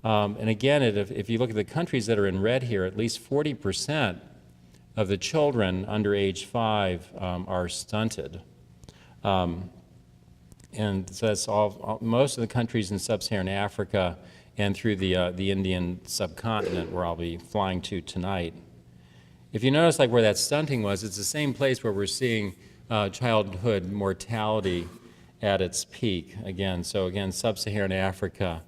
And again, if you look at the countries that are in red here, at least 40% of the children under age 5 are stunted. And so that's most of the countries in sub-Saharan Africa and through the Indian subcontinent, where I'll be flying to tonight. If you notice, like where that stunting was, it's the same place where we're seeing childhood mortality at its peak. Again, sub-Saharan Africa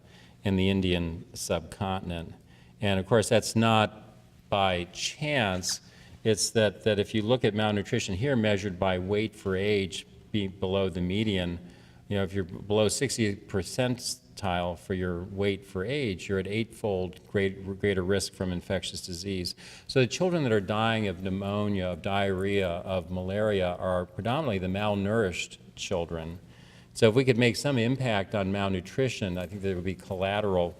and the Indian subcontinent. And of course, that's not by chance. It's that if you look at malnutrition here measured by weight for age being below the median, if you're below 60 percentile for your weight for age, you're at 8-fold greater risk from infectious disease. So the children that are dying of pneumonia, of diarrhea, of malaria are predominantly the malnourished children. So if we could make some impact on malnutrition, I think there would be collateral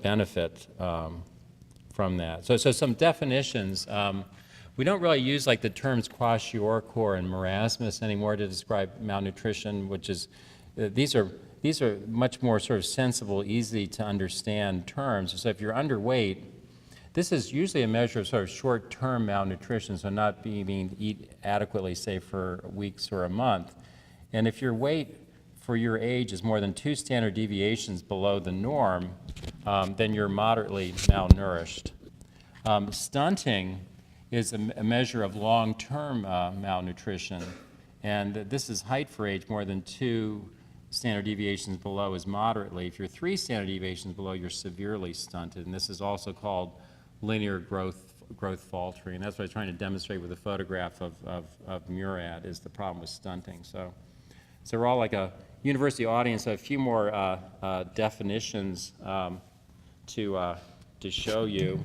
benefit from that. So some definitions. We don't really use like the terms kwashiorkor and marasmus anymore to describe malnutrition, which is, these are much more sort of sensible, easy to understand terms. So if you're underweight, this is usually a measure of sort of short-term malnutrition, so not being eat adequately, say, for weeks or a month. And if your weight for your age is more than 2 standard deviations below the norm, then you're moderately malnourished. Stunting is a measure of long-term malnutrition, and this is height for age more than 2 standard deviations below is moderately. If you're 3 standard deviations below, you're severely stunted, and this is also called linear growth faltering. And that's what I was trying to demonstrate with the photograph of Murad, is the problem with stunting. So we're all like a university audience, so a few more definitions to show you.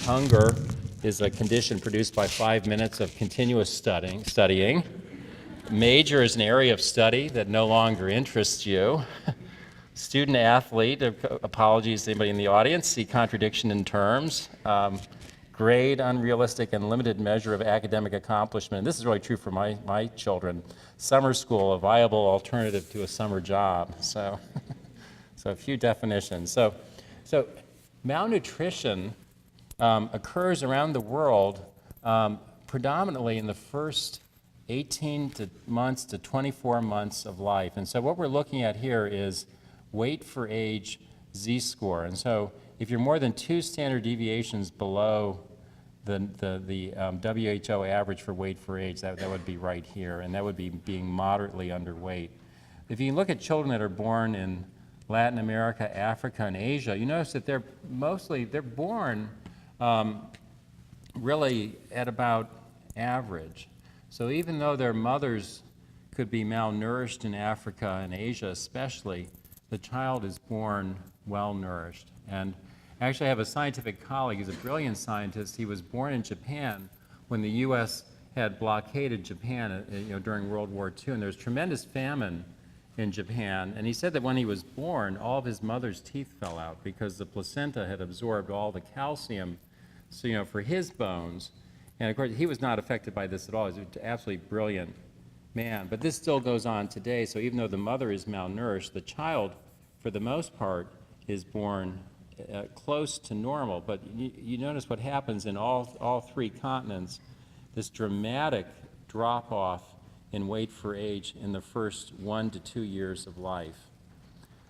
Hunger is a condition produced by 5 minutes of continuous studying. Major is an area of study that no longer interests you. Student athlete, apologies to anybody in the audience, see contradiction in terms. Grade, unrealistic and limited measure of academic accomplishment. And this is really true for my children. Summer school, a viable alternative to a summer job. So a few definitions. So malnutrition occurs around the world predominantly in the first 18 months to 24 months of life. And so what we're looking at here is weight for age z-score. And so if you're more than 2 standard deviations below the WHO average for weight for age, that would be right here, and that would be being moderately underweight. If you look at children that are born in Latin America, Africa, and Asia, you notice that they're born really at about average. So even though their mothers could be malnourished in Africa and Asia especially, the child is born well-nourished. And actually I have a scientific colleague, he's a brilliant scientist. He was born in Japan when the U.S. had blockaded Japan during World War II, and there was tremendous famine in Japan. And he said that when he was born, all of his mother's teeth fell out because the placenta had absorbed all the calcium, so, for his bones. And of course, he was not affected by this at all. He was an absolutely brilliant man. But this still goes on today. So even though the mother is malnourished, the child, for the most part, is born close to normal. But you notice what happens in all 3 continents, this dramatic drop-off in weight for age in the first 1 to 2 years of life.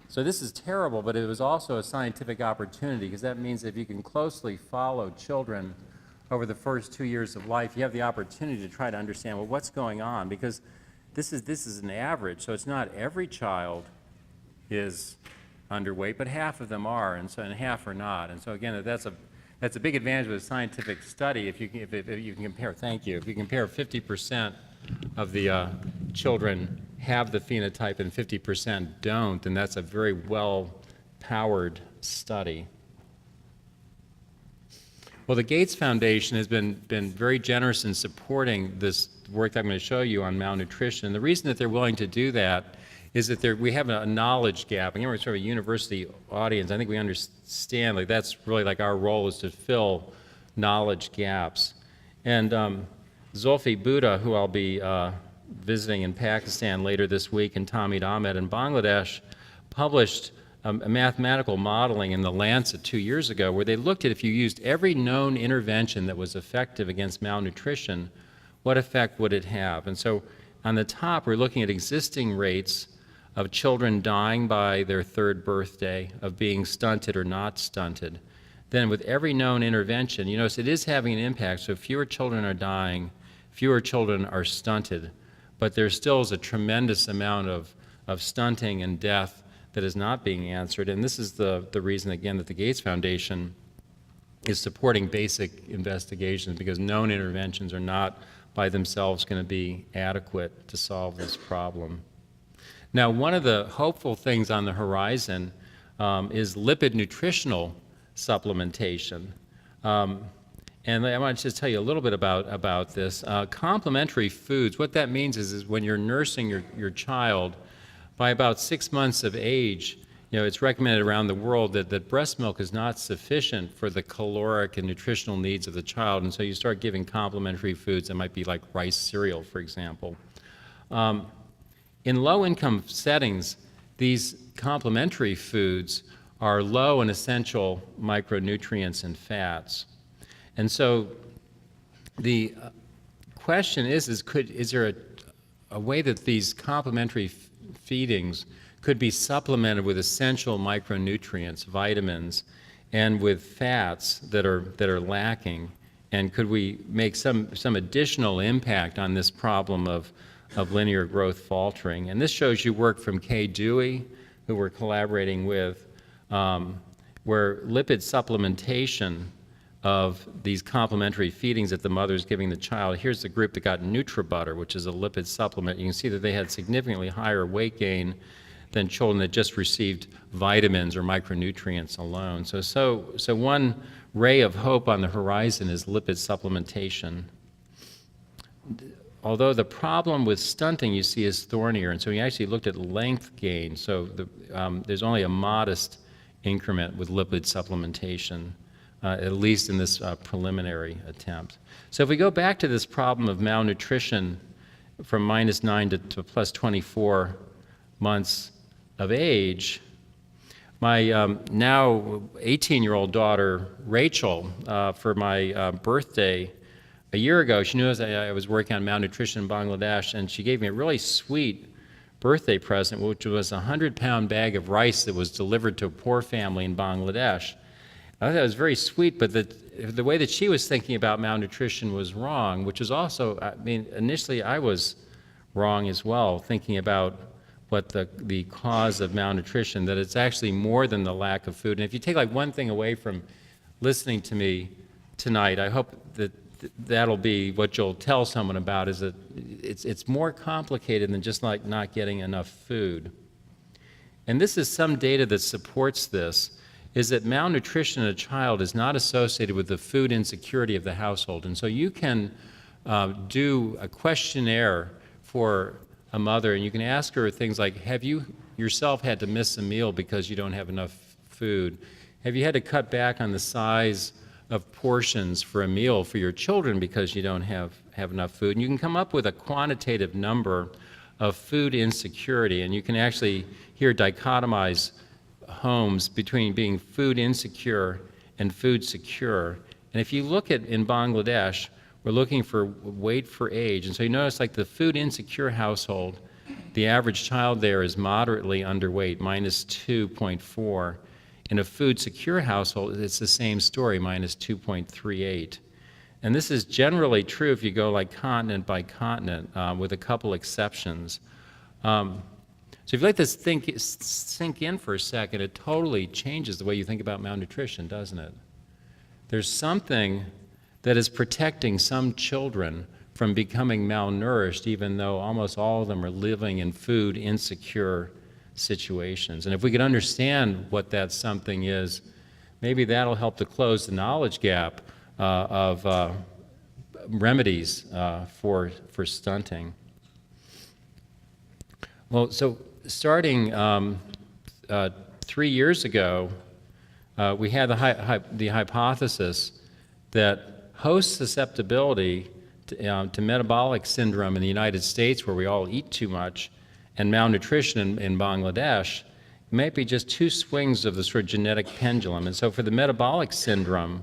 So this is terrible, but it was also a scientific opportunity, because that means if you can closely follow children over the first 2 years of life, you have the opportunity to try to understand, well, what's going on? Because this is an average, so it's not every child is underweight, but half of them are, and half are not. And so again, that's a big advantage of a scientific study if you can compare. Thank you. If you compare 50% of the children have the phenotype and 50% don't, then that's a very well-powered study. Well, the Gates Foundation has been very generous in supporting this work that I'm going to show you on malnutrition. And the reason that they're willing to do that is that we have a knowledge gap. Again, we're sort of a university audience. I think we understand that's really our role, is to fill knowledge gaps. And Zulfi Buddha, who I'll be visiting in Pakistan later this week, and Tamid Ahmed in Bangladesh, published a mathematical modeling in the Lancet 2 years ago where they looked at if you used every known intervention that was effective against malnutrition, what effect would it have? And so on the top, we're looking at existing rates of children dying by their 3rd birthday, of being stunted or not stunted. Then with every known intervention, you notice it is having an impact. So fewer children are dying, fewer children are stunted, but there still is a tremendous amount of stunting and death that is not being answered. And this is the reason, again, that the Gates Foundation is supporting basic investigations, because known interventions are not by themselves going to be adequate to solve this problem. Now, one of the hopeful things on the horizon is lipid nutritional supplementation. And I want to just tell you a little bit about this. Complementary foods, what that means is when you're nursing your child, by about 6 months of age, it's recommended around the world that breast milk is not sufficient for the caloric and nutritional needs of the child, and so you start giving complementary foods that might be like rice cereal, for example. In low-income settings, these complementary foods are low in essential micronutrients and fats. And so the question is there a way that these complementary feedings could be supplemented with essential micronutrients, vitamins, and with fats that are lacking? And could we make some additional impact on this problem of linear growth faltering? And this shows you work from Kay Dewey, who we're collaborating with, where lipid supplementation of these complementary feedings that the mother's giving the child. Here's the group that got NutriButter, which is a lipid supplement. You can see that they had significantly higher weight gain than children that just received vitamins or micronutrients alone. So one ray of hope on the horizon is lipid supplementation. Although the problem with stunting you see is thornier, and so we actually looked at length gain. So there's only a modest increment with lipid supplementation, at least in this preliminary attempt. So if we go back to this problem of malnutrition from -9 to plus 24 months of age, my now 18-year-old daughter, Rachel, for my birthday a year ago, she knew I was working on malnutrition in Bangladesh, and she gave me a really sweet birthday present, which was a 100-pound bag of rice that was delivered to a poor family in Bangladesh. I thought that was very sweet, but the way that she was thinking about malnutrition was wrong, which was also, initially I was wrong as well, thinking about what the cause of malnutrition, that it's actually more than the lack of food. And if you take one thing away from listening to me tonight, I hope that that'll be what you'll tell someone about, is that it's more complicated than just not getting enough food. And this is some data that supports this, is that malnutrition in a child is not associated with the food insecurity of the household. And so you can do a questionnaire for a mother, and you can ask her things like, have you yourself had to miss a meal because you don't have enough food? Have you had to cut back on the size of portions for a meal for your children because you don't have enough food? And you can come up with a quantitative number of food insecurity, and you can actually here dichotomize homes between being food insecure and food secure. And if you look at, in Bangladesh, we're looking for weight for age. And so you notice the food insecure household, the average child there is moderately underweight, -2.4. In a food secure household, it's the same story, -2.38. And this is generally true if you go continent by continent, with a couple exceptions. So if you let this sink in for a second, it totally changes the way you think about malnutrition, doesn't it? There's something that is protecting some children from becoming malnourished, even though almost all of them are living in food insecure situations. And if we could understand what that something is, maybe that'll help to close the knowledge gap of remedies for stunting. Well, so starting 3 years ago, we had the hypothesis that host susceptibility to metabolic syndrome in the United States, where we all eat too much, and malnutrition in Bangladesh might be just two swings of the sort of genetic pendulum. And so for the metabolic syndrome,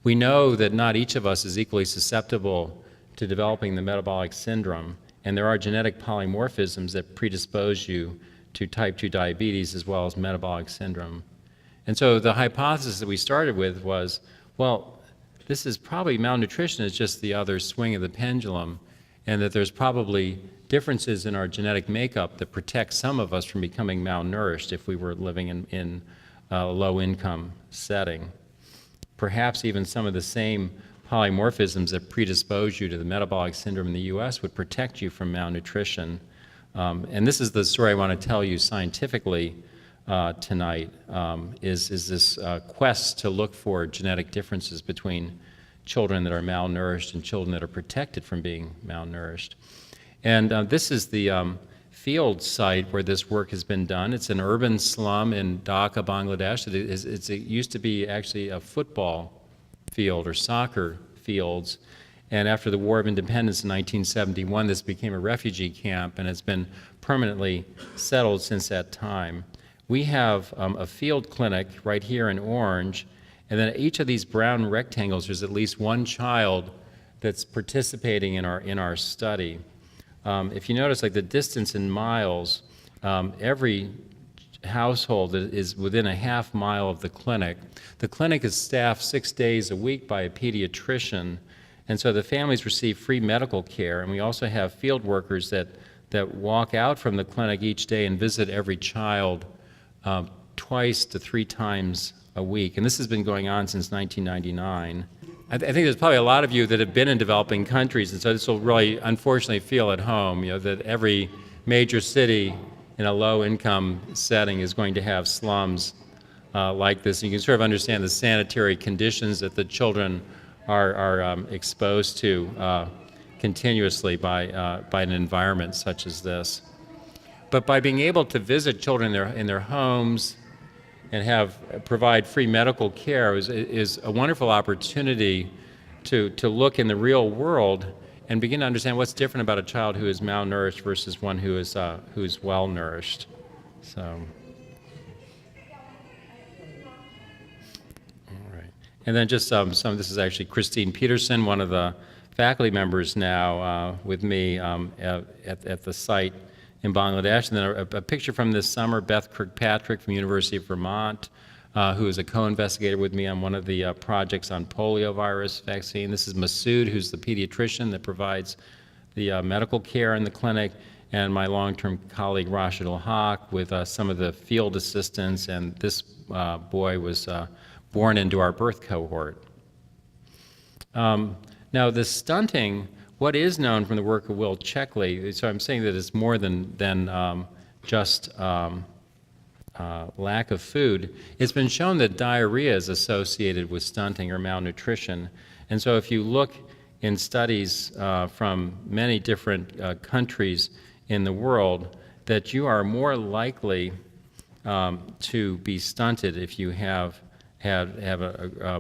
we know that not each of us is equally susceptible to developing the metabolic syndrome, and there are genetic polymorphisms that predispose you to type 2 diabetes as well as metabolic syndrome. And so the hypothesis that we started with was, well, this is probably malnutrition is just the other swing of the pendulum, and that there's probably differences in our genetic makeup that protect some of us from becoming malnourished if we were living in a low-income setting. Perhaps even some of the same polymorphisms that predispose you to the metabolic syndrome in the U.S. would protect you from malnutrition. And this is the story I want to tell you scientifically tonight, is this quest to look for genetic differences between children that are malnourished and children that are protected from being malnourished. And this is the field site where this work has been done. It's an urban slum in Dhaka, Bangladesh. It used to be actually a football field or soccer fields. And after the War of Independence in 1971, this became a refugee camp, and it's been permanently settled since that time. We have a field clinic right here in orange, and then each of these brown rectangles, there's at least one child that's participating in our study. If you notice, like the distance in miles, every household is within a half mile of the clinic. The clinic is staffed 6 days a week by a pediatrician, and so the families receive free medical care, and we also have field workers that walk out from the clinic each day and visit every child 2 to 3 times a week, and this has been going on since 1999. I think there's probably a lot of you that have been in developing countries, and so this will really, unfortunately, feel at home, that every major city in a low-income setting is going to have slums like this. And you can sort of understand the sanitary conditions that the children are exposed to continuously by an environment such as this. But by being able to visit children in their homes and provide free medical care is a wonderful opportunity to look in the real world and begin to understand what's different about a child who is malnourished versus one who is well nourished. So, all right. And then just this is actually Christine Peterson, one of the faculty members now with me at the site in Bangladesh. And then a picture from this summer, Beth Kirkpatrick from University of Vermont, who is a co-investigator with me on one of the projects on poliovirus vaccine. This is Masood, who's the pediatrician that provides the medical care in the clinic, and my long-term colleague Rashid al-Haq with some of the field assistants, and this boy was born into our birth cohort. Now, the stunting, what is known from the work of Will Checkley, so I'm saying that it's more than just lack of food. It's been shown that diarrhea is associated with stunting or malnutrition. And so if you look in studies from many different countries in the world, that you are more likely to be stunted if you have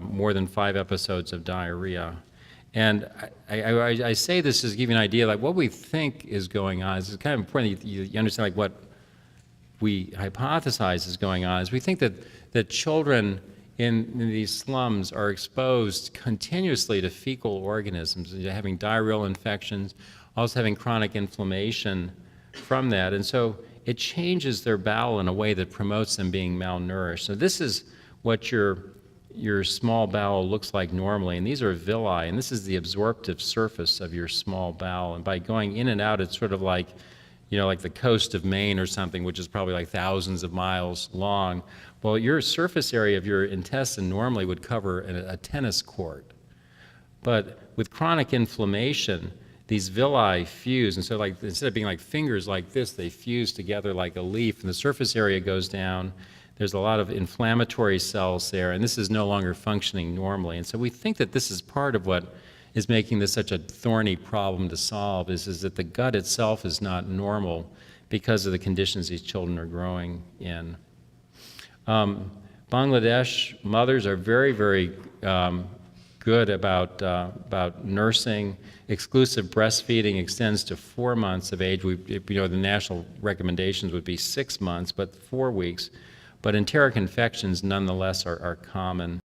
more than 5 episodes of diarrhea. And I say this to give you an idea, like what we think is going on. It's kind of important that you understand like what we hypothesize is going on. Is we think that children in these slums are exposed continuously to fecal organisms, having diarrheal infections, also having chronic inflammation from that. And so it changes their bowel in a way that promotes them being malnourished. So this is what your small bowel looks like normally, and these are villi, and this is the absorptive surface of your small bowel. And by going in and out, it's sort of like, like the coast of Maine or something, which is probably like thousands of miles long. Well, your surface area of your intestine normally would cover a tennis court. But with chronic inflammation, these villi fuse, and so like instead of being like fingers like this, they fuse together like a leaf, and the surface area goes down. There's a lot of inflammatory cells there, and this is no longer functioning normally. And so we think that this is part of what is making this such a thorny problem to solve, is that the gut itself is not normal because of the conditions these children are growing in. Bangladesh mothers are very, very good about nursing. Exclusive breastfeeding extends to 4 months of age. The national recommendations would be 6 months, but 4 weeks. But enteric infections nonetheless are common.